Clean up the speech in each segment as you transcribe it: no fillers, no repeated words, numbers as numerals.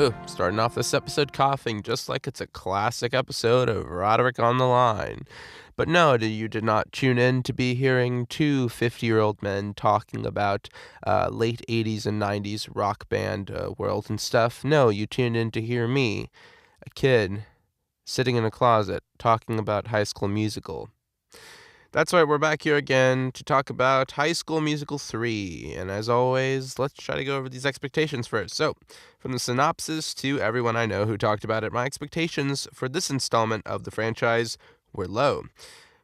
Ooh, starting off this episode coughing just like it's a classic episode of Roderick on the Line. But no, you did not tune in to be hearing two 50-year-old men talking about late 80s and 90s rock band world and stuff. No, you tuned in to hear me, a kid, sitting in a closet talking about High School Musical. That's right, we're back here again to talk about High School Musical 3. And as always, let's try to go over these expectations first. So, from the synopsis to everyone I know who talked about it, my expectations for this installment of the franchise were low.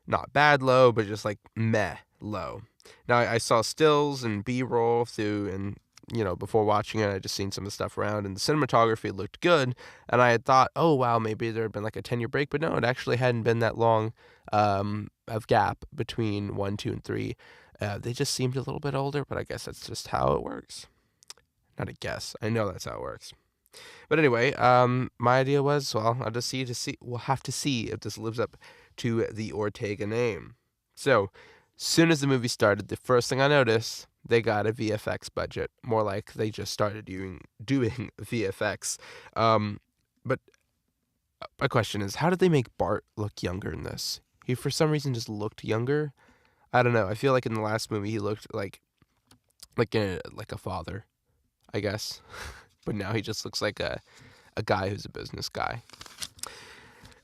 Not bad low, but just like meh low. Now, I saw stills and B-roll through, and before watching it, I just seen some of the stuff around, and the cinematography looked good, and I had thought, oh, wow, maybe there had been like a 10-year break, but no, it actually hadn't been that long of gap between 1, 2, and 3. They just seemed a little bit older, but I guess that's just how it works. Not a guess. I know that's how it works. But anyway, my idea was, well, we'll have to see if this lives up to the Ortega name. So, soon as the movie started, the first thing I noticed, they got a VFX budget. More like they just started doing VFX. But my question is, how did they make Bart look younger in this? He, for some reason, just looked younger. I don't know. I feel like in the last movie, he looked like a father, I guess. But now he just looks like a guy who's a business guy.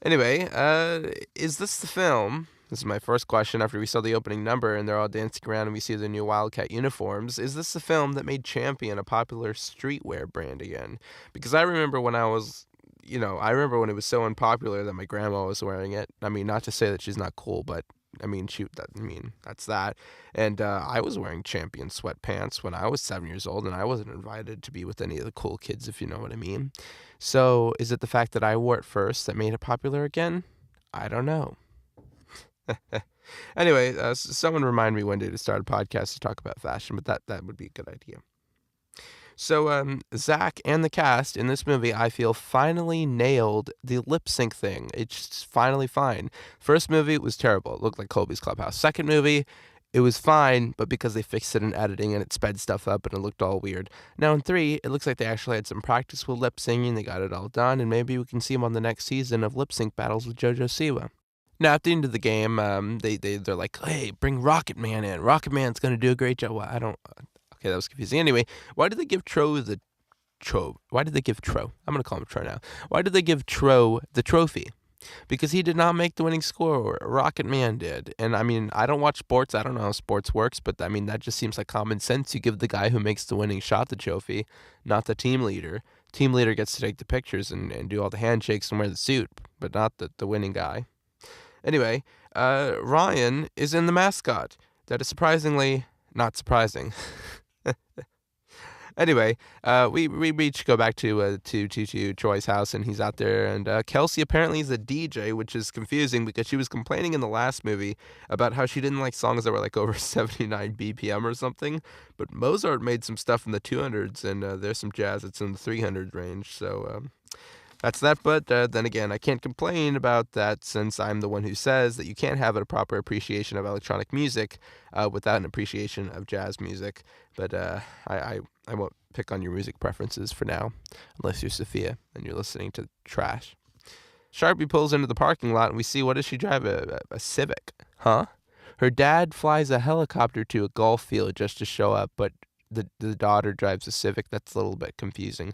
Anyway, is this the film? This is my first question after we saw the opening number and they're all dancing around and we see the new Wildcat uniforms. Is this the film that made Champion a popular streetwear brand again? Because I remember when I was, I remember when it was so unpopular that my grandma was wearing it. I mean, not to say that she's not cool, but that's that. And I was wearing Champion sweatpants when I was 7 years old, and I wasn't invited to be with any of the cool kids, if you know what I mean. So is it the fact that I wore it first that made it popular again? I don't know. Anyway, someone remind me one day to start a podcast to talk about fashion, but that would be a good idea. So, Zach and the cast in this movie, I feel, finally nailed the lip sync thing. It's just finally fine. First movie, it was terrible. It looked like Colby's Clubhouse. Second movie, it was fine, but because they fixed it in editing and it sped stuff up and it looked all weird. Now in 3, it looks like they actually had some practice with lip singing. They got it all done, and maybe we can see them on the next season of lip sync battles with JoJo Siwa. Now, at the end of the game, they're like, hey, bring Rocket Man in. Rocket Man's going to do a great job. Well, okay, that was confusing. Anyway, why did they give Tro? Why did they give Tro? I'm going to call him Tro now. Why did they give Tro the trophy? Because he did not make the winning score. Rocket Man did. And, I mean, I don't watch sports. I don't know how sports works. But, I mean, that just seems like common sense. You give the guy who makes the winning shot the trophy, not the team leader. Team leader gets to take the pictures and do all the handshakes and wear the suit, but not the winning guy. Anyway, Ryan is in the mascot. That is surprisingly not surprising. Anyway, we each go back to Troy's house, and he's out there, and Kelsey apparently is a DJ, which is confusing because she was complaining in the last movie about how she didn't like songs that were like over 79 BPM or something, but Mozart made some stuff in the 200s, and there's some jazz that's in the 300 range, so that's that, but then again, I can't complain about that since I'm the one who says that you can't have a proper appreciation of electronic music without an appreciation of jazz music. But I won't pick on your music preferences for now, unless you're Sophia and you're listening to trash. Sharpie pulls into the parking lot and we see, what does she drive? A Civic. Huh? Her dad flies a helicopter to a golf field just to show up, but the daughter drives a Civic. That's a little bit confusing.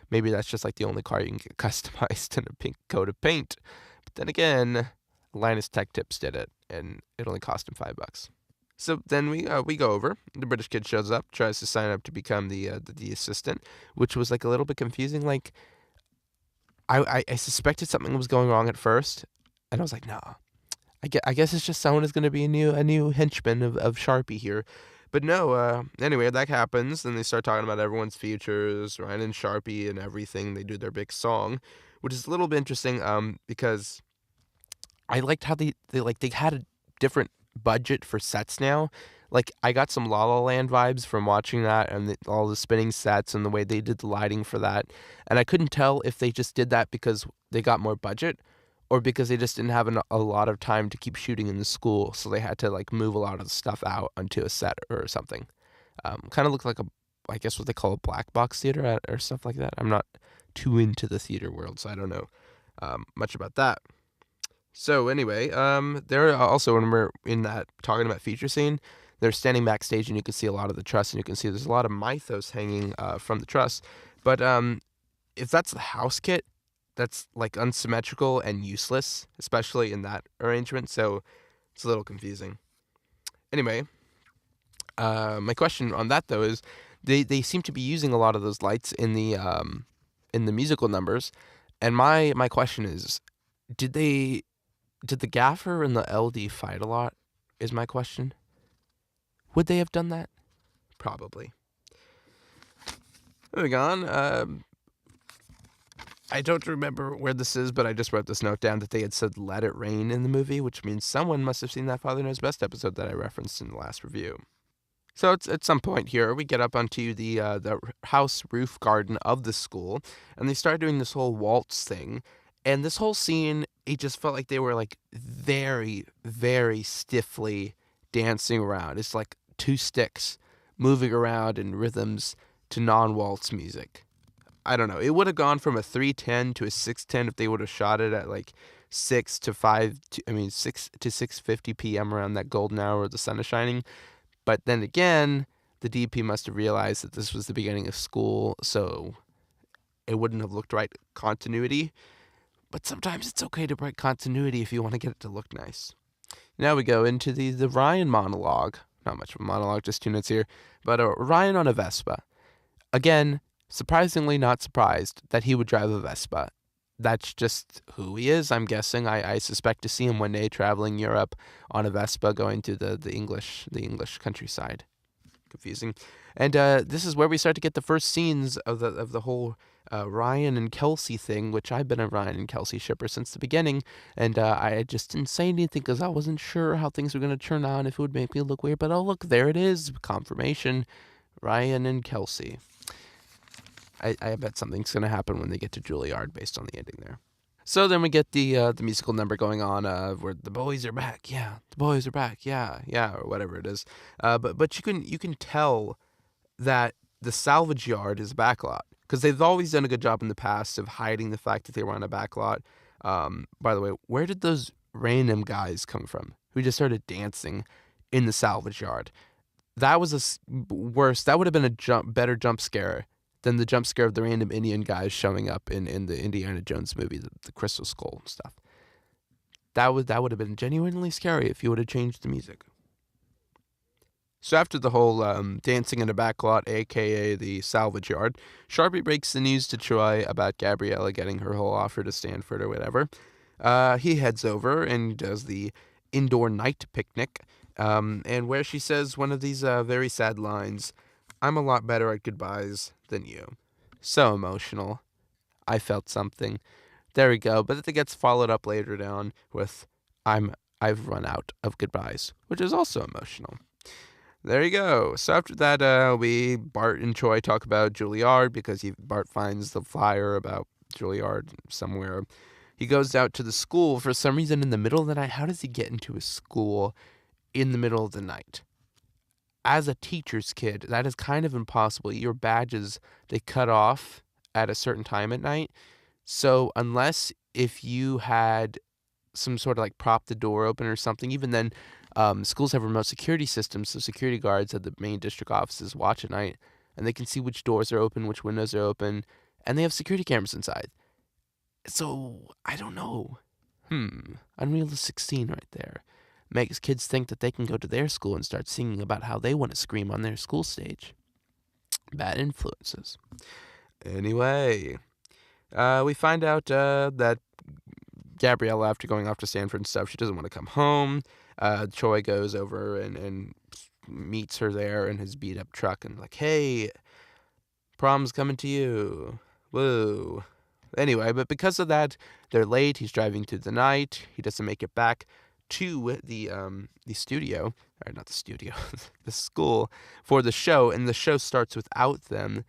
Maybe that's just like the only car you can get customized in a pink coat of paint. But then again, Linus Tech Tips did it, and it only cost him $5. So then we go over. The British kid shows up, tries to sign up to become the assistant, which was like a little bit confusing. Like, I suspected something was going wrong at first, and I was like, no. I guess it's just someone is going to be a new henchman of Sharpie here. But no, anyway, that happens. Then they start talking about everyone's futures, Ryan and Sharpie and everything. They do their big song, which is a little bit interesting because I liked how they had a different budget for sets now. Like, I got some La La Land vibes from watching that and all the spinning sets and the way they did the lighting for that. And I couldn't tell if they just did that because they got more budget or because they just didn't have a lot of time to keep shooting in the school, so they had to like move a lot of the stuff out onto a set or something. Kind of looked like I guess what they call a black box theater or stuff like that. I'm not too into the theater world, so I don't know much about that. So anyway, there are also, when we're in that talking about feature scene, they're standing backstage and you can see a lot of the truss, and you can see there's a lot of mythos hanging from the truss. But if that's the house kit, that's like unsymmetrical and useless, especially in that arrangement. So it's a little confusing. Anyway, my question on that though is, they seem to be using a lot of those lights in the musical numbers, and my question is, did the gaffer and the LD fight a lot? Is my question. Would they have done that? Probably. Moving on. I don't remember where this is, but I just wrote this note down that they had said "Let It Rain" in the movie, which means someone must have seen that Father Knows Best episode that I referenced in the last review. So it's at some point here we get up onto the house roof garden of the school, and they start doing this whole waltz thing, and this whole scene, it just felt like they were like very, very stiffly dancing around. It's like two sticks moving around in rhythms to non-waltz music. I don't know. It would have gone from a 310 to a 610 if they would have shot it at like 6 to 6:50 p.m. around that golden hour where the sun is shining. But then again, the DP must have realized that this was the beginning of school, so it wouldn't have looked right continuity. But sometimes it's okay to break continuity if you want to get it to look nice. Now we go into the Ryan monologue. Not much of a monologue, just 2 minutes here. But Ryan on a Vespa. Again, surprisingly not surprised that he would drive a Vespa. That's just who he is, I'm guessing. I suspect to see him one day traveling Europe on a Vespa going to the English countryside. Confusing. And this is where we start to get the first scenes of the whole Ryan and Kelsey thing, which I've been a Ryan and Kelsey shipper since the beginning, and I just didn't say anything because I wasn't sure how things were going to turn out, if it would make me look weird, but oh look, there it is, confirmation, Ryan and Kelsey. I bet something's going to happen when they get to Juilliard based on the ending there. So then we get the musical number going on where the boys are back, yeah, the boys are back, yeah, yeah, or whatever it is. But you can tell that the salvage yard is a backlot because they've always done a good job in the past of hiding the fact that they were on a backlot. By the way, where did those random guys come from who just started dancing in the salvage yard? That was worse. That would have been a better jump scare than the jump scare of the random Indian guys showing up in the Indiana Jones movie, the Crystal Skull and stuff. That would have been genuinely scary if you would have changed the music. So after the whole dancing in a backlot, a.k.a. the salvage yard, Sharpie breaks the news to Troy about Gabriella getting her whole offer to Stanford or whatever. He heads over and does the indoor night picnic, and where she says one of these very sad lines, "I'm a lot better at goodbyes than you." So emotional. I felt something. There we go. But it gets followed up later down with I've run out of goodbyes, which is also emotional. There you go. So after that, Bart and Troy talk about Juilliard because Bart finds the flyer about Juilliard somewhere. He goes out to the school for some reason in the middle of the night. How does he get into a school in the middle of the night? As a teacher's kid, that is kind of impossible. Your badges, they cut off at a certain time at night. So unless if you had some sort of like prop the door open or something, even then, schools have remote security systems, so security guards at the main district offices watch at night, and they can see which doors are open, which windows are open, and they have security cameras inside. So, I don't know. Unrealistic scene right there. Makes kids think that they can go to their school and start singing about how they want to scream on their school stage. Bad influences. Anyway, we find out that Gabriella, after going off to Stanford and stuff, she doesn't want to come home. Troy goes over and meets her there in his beat-up truck and like, hey, prom's coming to you. Woo. Anyway, but because of that, they're late. He's driving through the night. He doesn't make it back to the studio, or not the studio, the school for the show, and the show starts without them,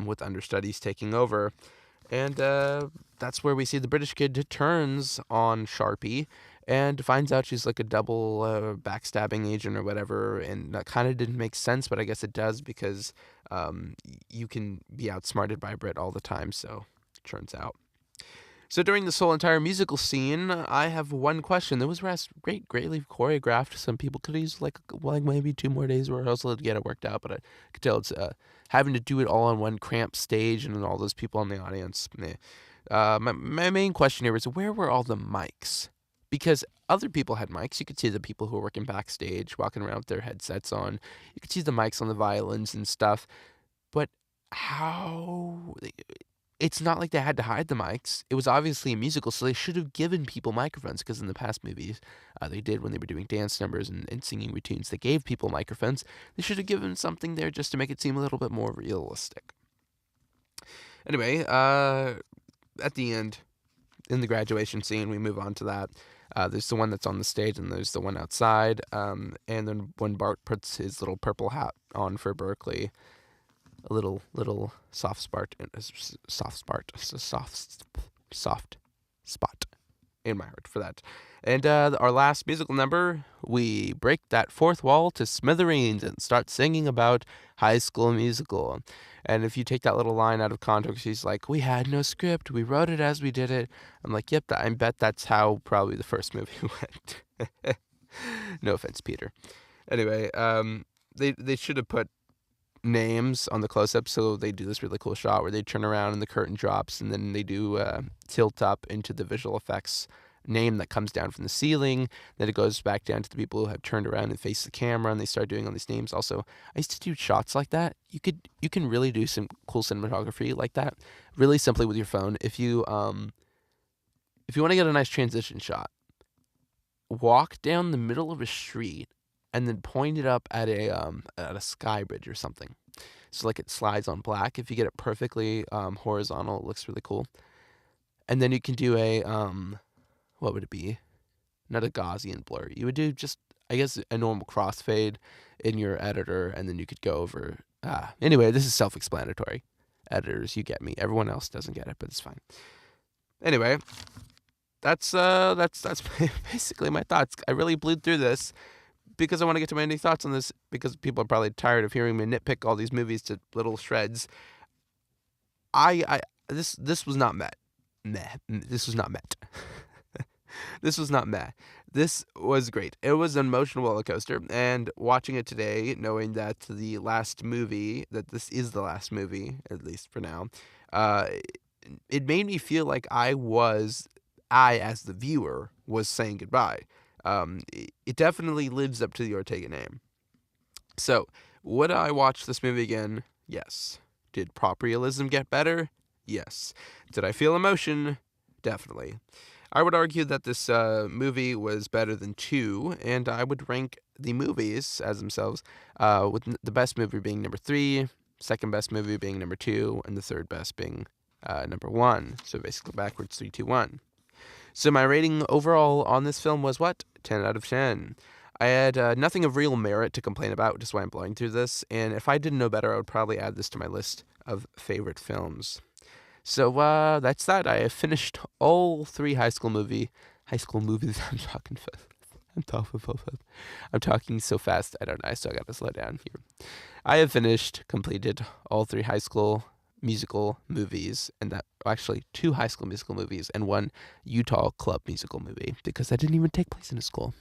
with understudies taking over. And that's where we see the British kid turns on Sharpie and finds out she's like a double backstabbing agent or whatever. And that kind of didn't make sense, but I guess it does because you can be outsmarted by Britt all the time. So turns out. So during this whole entire musical scene, I have one question. It was greatly choreographed. Some people could use like maybe 2 more days rehearsal to get it worked out, but I could tell it's having to do it all on one cramped stage and all those people in the audience. My main question here is, where were all the mics? Because other people had mics. You could see the people who were working backstage, walking around with their headsets on. You could see the mics on the violins and stuff. But how? It's not like they had to hide the mics. It was obviously a musical, so they should have given people microphones, because in the past movies, they did when they were doing dance numbers and singing routines. They gave people microphones. They should have given something there just to make it seem a little bit more realistic. Anyway, at the end, in the graduation scene, we move on to that. There's the one that's on the stage, and there's the one outside. And then when Bart puts his little purple hat on for Berkeley, a little soft spot in my heart for that. And our last musical number, we break that fourth wall to smithereens and start singing about High School Musical. And if you take that little line out of context, he's like, "We had no script, we wrote it as we did it." I'm like, yep, I bet that's how probably the first movie went. No offense, Peter. Anyway, they should have put names on the close-up, so they do this really cool shot where they turn around and the curtain drops, and then they do tilt up into the visual effects name that comes down from the ceiling. Then it goes back down to the people who have turned around and face the camera, and they start doing all these names. Also, I used to do shots like that. You can really do some cool cinematography like that really simply with your phone. If you want to get a nice transition shot, walk down the middle of a street and then point it up at a sky bridge or something. So like it slides on black. If you get it perfectly horizontal, it looks really cool. And then you can do a what would it be? Not a Gaussian blur. You would do just, I guess, a normal crossfade in your editor, and then you could go over. Anyway, this is self-explanatory. Editors, you get me. Everyone else doesn't get it, but it's fine. Anyway, that's basically my thoughts. I really blew through this because I want to get to my new thoughts on this, because people are probably tired of hearing me nitpick all these movies to little shreds. This was not met. This was not met. This was not meh. This was great. It was an emotional roller coaster, and watching it today, knowing that this is the last movie, at least for now, it made me feel like I, as the viewer, was saying goodbye. It definitely lives up to the Ortega name. So, would I watch this movie again? Yes. Did pop realism get better? Yes. Did I feel emotion? Definitely. I would argue that this movie was better than 2, and I would rank the movies as themselves, with the best movie being number 3, second best movie being number 2, and the third best being number 1. So basically backwards, 3, 2, 1. So my rating overall on this film was what? 10 out of 10. I had nothing of real merit to complain about, which is why I'm blowing through this, and if I didn't know better, I would probably add this to my list of favorite films. So that's that. I have finished all 3 high school movies. I'm talking so fast. I don't know. I still got to slow down here. I have completed all 3 high school musical movies, and that actually 2 high school musical movies and 1 Utah club musical movie, because that didn't even take place in a school.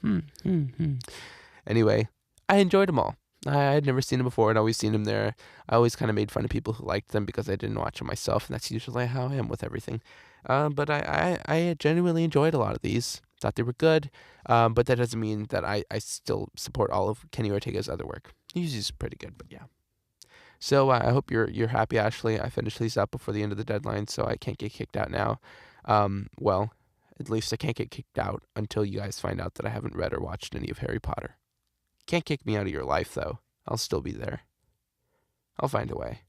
Anyway, I enjoyed them all. I had never seen them before. I'd always seen them there. I always kind of made fun of people who liked them because I didn't watch them myself, and that's usually how I am with everything. But I genuinely enjoyed a lot of these. Thought they were good, but that doesn't mean that I still support all of Kenny Ortega's other work. He's pretty good, but yeah. So I hope you're happy, Ashley. I finished these up before the end of the deadline, so I can't get kicked out now. Well, at least I can't get kicked out until you guys find out that I haven't read or watched any of Harry Potter. Can't kick me out of your life, though. I'll still be there. I'll find a way.